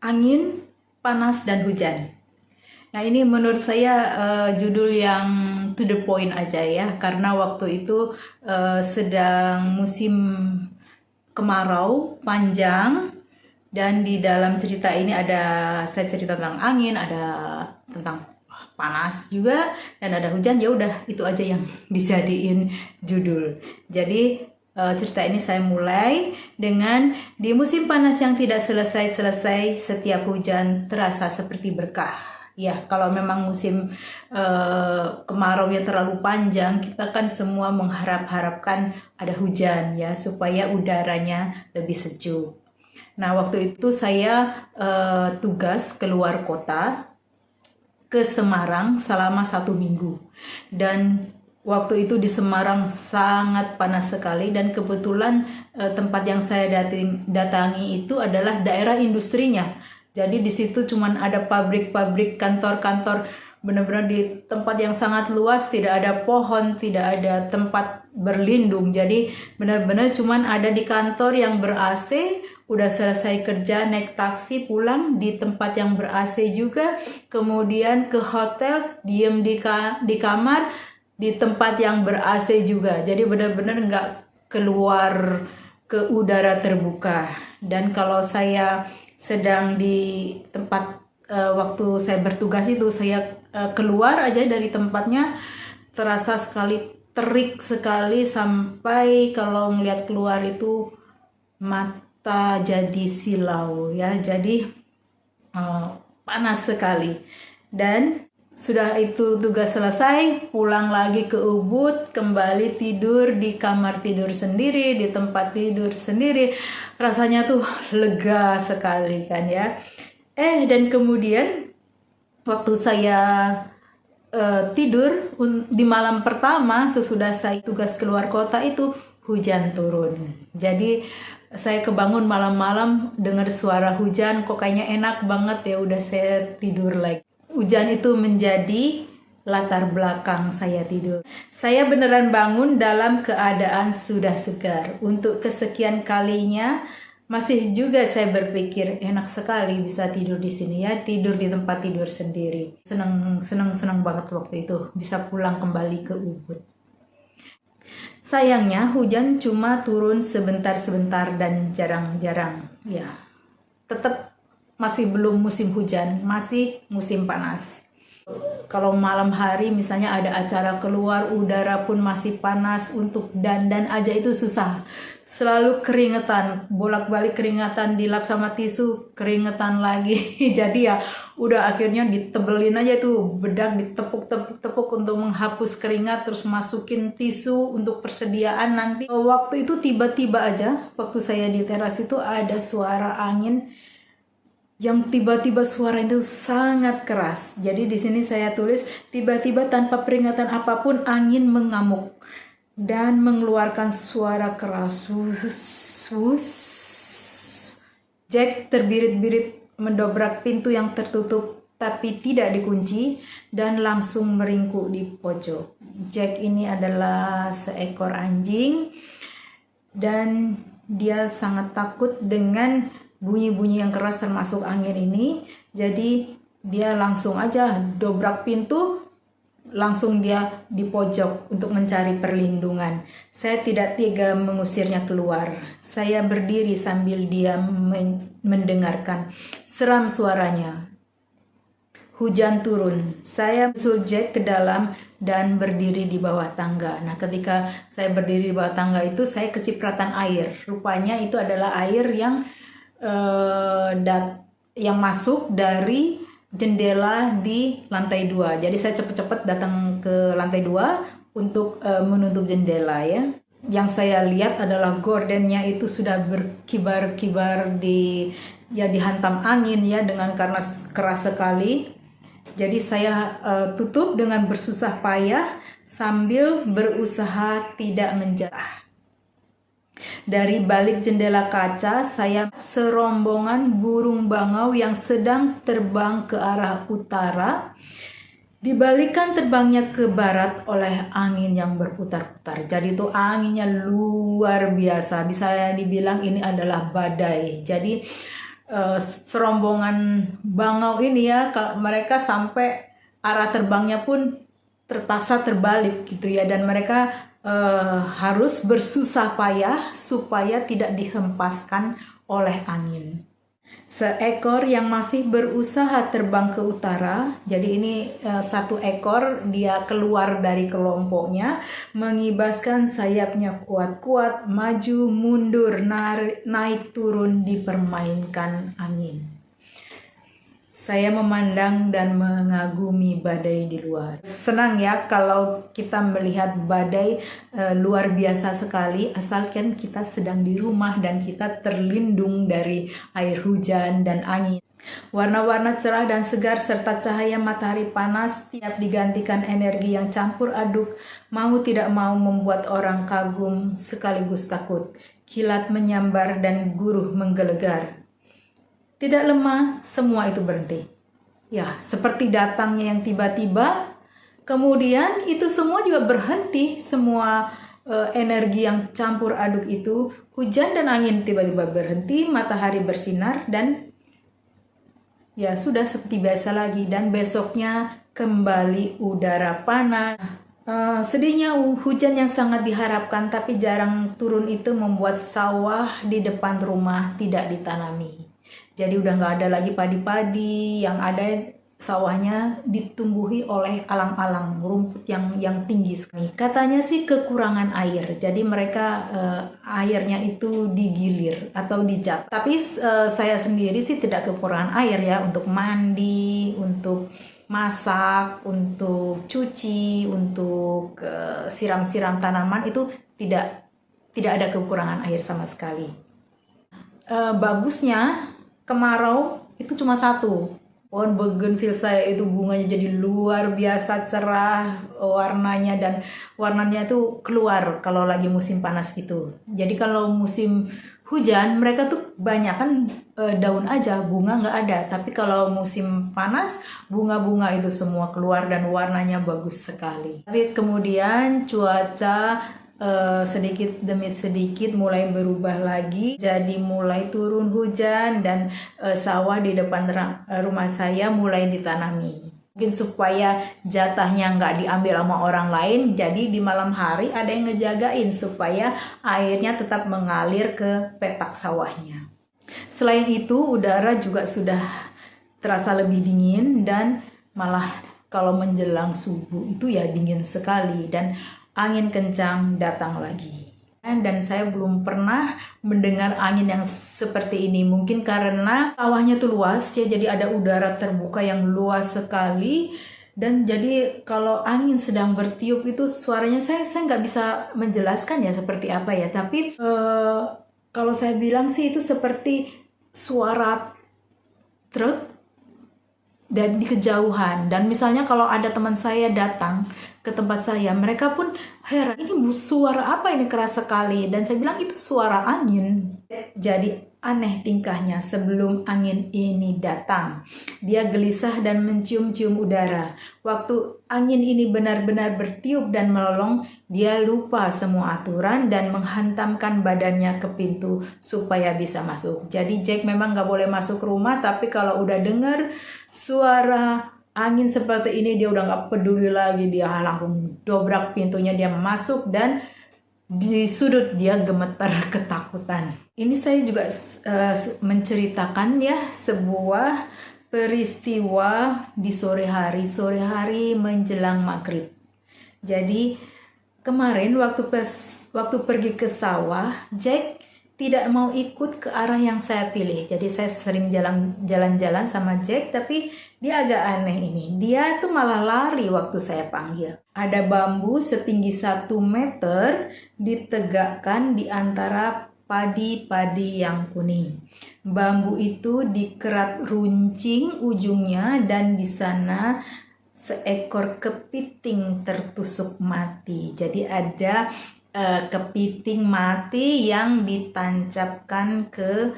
Angin, panas, dan hujan. Nah, ini menurut saya judul yang to the point aja ya, karena waktu itu sedang musim kemarau panjang, dan di dalam cerita ini saya cerita tentang angin, ada tentang panas juga, dan ada hujan. Ya udah, itu aja yang dijadiin judul. Jadi cerita ini saya mulai dengan di musim panas yang tidak selesai-selesai, setiap hujan terasa seperti berkah. Ya, kalau memang musim kemarau yang terlalu panjang, kita kan semua mengharapkan ada hujan ya, supaya udaranya lebih sejuk. Nah, waktu itu saya tugas keluar kota ke Semarang selama 1 minggu. Dan waktu itu di Semarang sangat panas sekali, dan kebetulan tempat yang saya datangi itu adalah daerah industrinya. Jadi di situ cuman ada pabrik-pabrik, kantor-kantor, benar-benar di tempat yang sangat luas, tidak ada pohon, tidak ada tempat berlindung. Jadi benar-benar cuman ada di kantor yang ber-AC, udah selesai kerja naik taksi pulang di tempat yang ber-AC juga, kemudian ke hotel, diem di kamar di tempat yang ber-AC juga. Jadi benar-benar nggak keluar ke udara terbuka. Dan kalau saya sedang di tempat waktu saya bertugas itu, saya keluar aja dari tempatnya, terasa sekali terik sekali, sampai kalau ngelihat keluar itu mata jadi silau ya. Jadi panas sekali. Dan sudah itu tugas selesai, pulang lagi ke Ubud, kembali tidur di kamar tidur sendiri, di tempat tidur sendiri. Rasanya tuh lega sekali kan ya. Dan kemudian waktu saya tidur di malam pertama sesudah saya tugas keluar kota itu, hujan turun. Jadi saya kebangun malam-malam dengar suara hujan, kok kayaknya enak banget ya, udah saya tidur lagi. Hujan itu menjadi latar belakang saya tidur. Saya beneran bangun dalam keadaan sudah segar. Untuk kesekian kalinya masih juga saya berpikir, enak sekali bisa tidur di sini ya, tidur di tempat tidur sendiri. Seneng banget waktu itu bisa pulang kembali ke Ubud. Sayangnya hujan cuma turun sebentar-sebentar dan jarang-jarang. Ya, tetap masih belum musim hujan, masih musim panas. Kalau malam hari misalnya ada acara keluar, udara pun masih panas, untuk dandan aja itu susah. Selalu keringetan, bolak-balik keringetan, dilap sama tisu, keringetan lagi. Jadi ya udah akhirnya ditebelin aja tuh bedak, ditepuk-tepuk untuk menghapus keringat, terus masukin tisu untuk persediaan nanti. Waktu itu tiba-tiba aja waktu saya di teras itu ada suara angin yang tiba-tiba suara itu sangat keras. Jadi di sini saya tulis, tiba-tiba tanpa peringatan apapun angin mengamuk dan mengeluarkan suara keras. Wus. Jack terbirit-birit mendobrak pintu yang tertutup tapi tidak dikunci dan langsung meringkuk di pojok. Jack ini adalah seekor anjing dan dia sangat takut dengan bunyi-bunyi yang keras termasuk angin ini. Jadi dia langsung aja dobrak pintu, langsung dia di pojok untuk mencari perlindungan. Saya tidak tega mengusirnya keluar. Saya berdiri sambil dia mendengarkan. Seram suaranya. Hujan turun. Saya susul Jack ke dalam dan berdiri di bawah tangga. Nah, ketika saya berdiri di bawah tangga itu, saya kecipratan air. Rupanya itu adalah air yang masuk dari jendela di lantai 2. Jadi saya cepet-cepet datang ke lantai 2 untuk menutup jendela ya. Yang saya lihat adalah gordennya itu sudah berkibar-kibar, dihantam angin ya, karena keras sekali. Jadi saya tutup dengan bersusah payah sambil berusaha tidak menjatuh. Dari balik jendela kaca, saya serombongan burung bangau yang sedang terbang ke arah utara, dibalikan terbangnya ke barat oleh angin yang berputar-putar. Jadi itu anginnya luar biasa, bisa dibilang ini adalah badai. Jadi serombongan bangau ini ya, mereka sampai arah terbangnya pun terpaksa terbalik gitu ya, dan mereka harus bersusah payah supaya tidak dihempaskan oleh angin. Seekor yang masih berusaha terbang ke utara, jadi ini satu ekor dia keluar dari kelompoknya, mengibaskan sayapnya kuat-kuat, maju mundur, naik turun dipermainkan angin. Saya memandang dan mengagumi badai di luar. Senang ya kalau kita melihat badai luar biasa sekali, asalkan kita sedang di rumah dan kita terlindung dari air hujan dan angin. Warna-warna cerah dan segar serta cahaya matahari panas tiap digantikan energi yang campur aduk, mau tidak mau membuat orang kagum sekaligus takut. Kilat menyambar dan guruh menggelegar. Tidak lama, semua itu berhenti. Ya, seperti datangnya yang tiba-tiba, kemudian itu semua juga berhenti. Semua energi yang campur aduk itu, hujan dan angin tiba-tiba berhenti, matahari bersinar, dan ya sudah seperti biasa lagi. Dan besoknya kembali udara panas. Sedihnya hujan yang sangat diharapkan tapi jarang turun itu membuat sawah di depan rumah tidak ditanami. Jadi udah nggak ada lagi padi-padi, yang ada sawahnya ditumbuhi oleh alang-alang, rumput yang tinggi sekali. Katanya sih kekurangan air, jadi mereka airnya itu digilir atau dijat. Tapi saya sendiri sih tidak kekurangan air ya, untuk mandi, untuk masak, untuk cuci, untuk siram-siram tanaman itu tidak ada kekurangan air sama sekali. Bagusnya kemarau itu cuma satu. Pohon bougainville saya itu bunganya jadi luar biasa cerah warnanya, dan warnanya itu keluar kalau lagi musim panas gitu. Jadi kalau musim hujan mereka tuh banyak kan daun aja, bunga nggak ada. Tapi kalau musim panas bunga-bunga itu semua keluar dan warnanya bagus sekali. Tapi kemudian cuaca sedikit demi sedikit mulai berubah lagi, jadi mulai turun hujan dan sawah di depan rumah saya mulai ditanami. Mungkin supaya jatahnya nggak diambil sama orang lain, jadi di malam hari ada yang ngejagain supaya airnya tetap mengalir ke petak sawahnya. Selain itu udara juga sudah terasa lebih dingin, dan malah kalau menjelang subuh itu ya dingin sekali, dan angin kencang datang lagi. Dan saya belum pernah mendengar angin yang seperti ini. Mungkin karena sawahnya tuh luas ya, jadi ada udara terbuka yang luas sekali. Dan jadi kalau angin sedang bertiup itu suaranya saya nggak bisa menjelaskan ya seperti apa ya. Tapi kalau saya bilang sih itu seperti suara truk dan di kejauhan. Dan misalnya kalau ada teman saya datang ke tempat saya, mereka pun heran, ini suara apa ini keras sekali, dan saya bilang itu suara angin. Jadi aneh tingkahnya sebelum angin ini datang. Dia gelisah dan mencium-cium udara. Waktu angin ini benar-benar bertiup dan melolong, dia lupa semua aturan dan menghantamkan badannya ke pintu supaya bisa masuk. Jadi Jack memang gak boleh masuk rumah, tapi kalau udah dengar suara angin seperti ini dia udah gak peduli lagi, dia langsung dobrak pintunya, dia masuk, dan di sudut dia gemetar ketakutan. Ini saya juga menceritakan ya sebuah peristiwa di sore hari menjelang maghrib. Jadi kemarin waktu pergi ke sawah, Jack tidak mau ikut ke arah yang saya pilih. Jadi saya sering jalan-jalan sama Jack, tapi dia agak aneh ini. Dia tuh malah lari waktu saya panggil. Ada bambu setinggi 1 meter ditegakkan di antara padi-padi yang kuning. Bambu itu dikerat runcing ujungnya, dan di sana seekor kepiting tertusuk mati. Jadi ada kepiting mati yang ditancapkan ke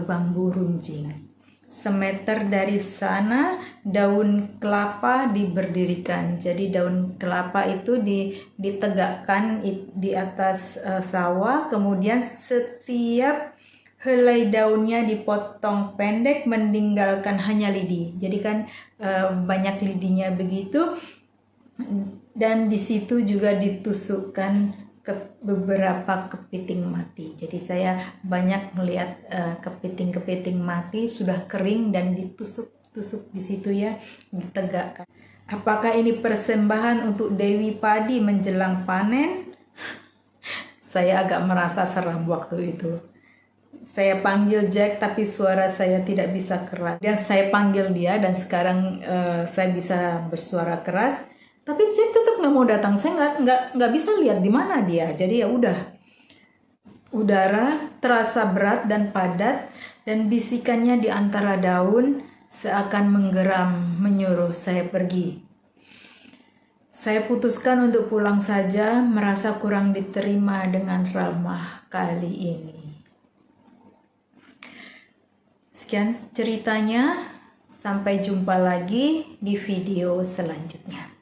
bambu runcing. Semeter dari sana daun kelapa diberdirikan. Jadi daun kelapa itu ditegakkan di atas sawah. Kemudian setiap helai daunnya dipotong pendek meninggalkan hanya lidi. Jadi kan banyak lidinya begitu, dan di situ juga ditusukkan beberapa kepiting mati. Jadi saya banyak melihat kepiting-kepiting mati sudah kering dan ditusuk-tusuk di situ ya, ditegakkan. Apakah ini persembahan untuk Dewi Padi menjelang panen? Saya agak merasa seram waktu itu. Saya panggil Jack tapi suara saya tidak bisa keras. Dan saya panggil dia dan sekarang saya bisa bersuara keras. Tapi Jack tetap nggak mau datang. Saya nggak bisa lihat di mana dia. Jadi ya udah. Udara terasa berat dan padat dan bisikannya di antara daun seakan menggeram menyuruh saya pergi. Saya putuskan untuk pulang saja, merasa kurang diterima dengan ramah kali ini. Sekian ceritanya, sampai jumpa lagi di video selanjutnya.